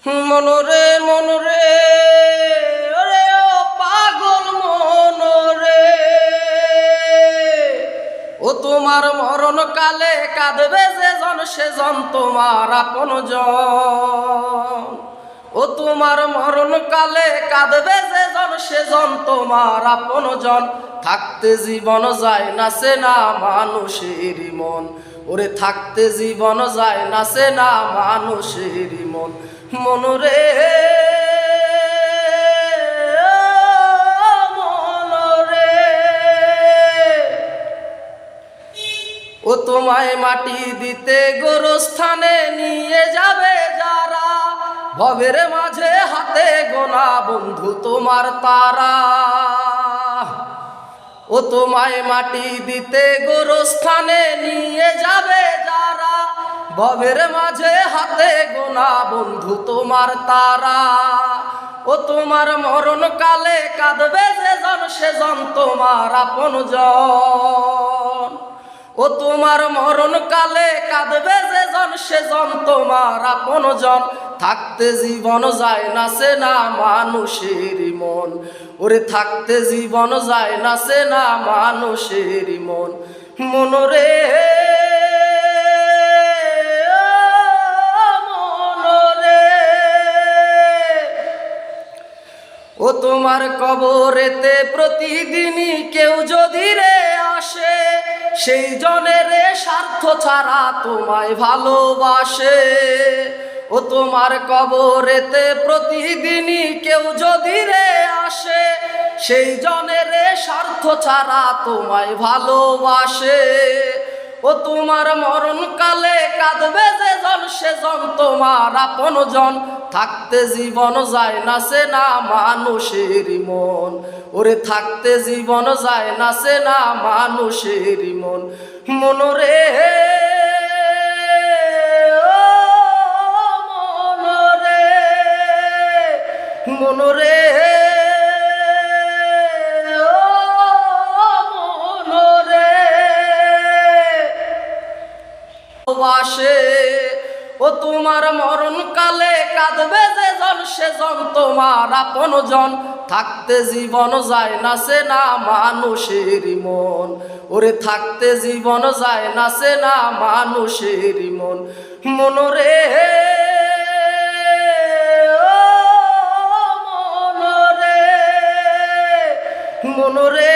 মনরে মনরে ওরে ও পাগল মনরে, ও তোমার মরণ কালে কাঁদবে যে জন সে জন তোমার আপন জন। ও তোমার মরণ কালে কাঁদবে যে জন সে জন তোমার আপন জন। থাকতে জীবন যায় না সে না মানুষের মন, ওরে থাকতে জীবন যায় না সে না মানুষের মন। মনরে মনরে, ও তোমায় মাটি দিতে গোরস্থানে নিয়ে যাবে যারা, ভবের মাঝে হাতে গোনা বন্ধু তোমার তারা। ও তোমায় মাটি দিতে গোরস্থানে নিয়ে যাবে যারা, ভবের মাঝে হাতে গোনা বন্ধু তোমার তারা। ও তোমার মরণ কালে কাঁদবে যে জন সে জন তোমার আপন জন। ও তোমার মরণ কালে কাঁদবে যে জন সে জন তোমার আপন জন। থাকতে জীবন যায় না সে না মানুষের মন, ওরে থাকতে জীবন যায় না সে না মানুষের মন। মনরে মনরে, ও তোমার কবরেতে প্রতিদিনই কেউ যদি রে আসে, সেই জনের স্বার্থ ছাড়া তোমায় ভালোবাসে। ও তোমার কবরেতে প্রতিদিনই কেউ যদি রে আসে, সেই জনের স্বার্থ ছাড়া তোমায় ভালোবাসে। ও তোমার মরণ কালে কাঁদবে যে জন সে জন তোমার আপন জন। থাকতে জীবন যায় না সে না মানুষের মন, ওরে থাকতে জীবন যায় না সে না মানুষের মন। মনরে মনরে মনরে মনরে বাসে। ও তোমার মরণ কালে কাঁদবে যে জন সে জন তোমার আপন জন। থাকতে জীবন যায় না সে না মানুষের মন, ওরে থাকতে জীবন যায় না সে না মানুষের মন। মনরে মনরে মনরে।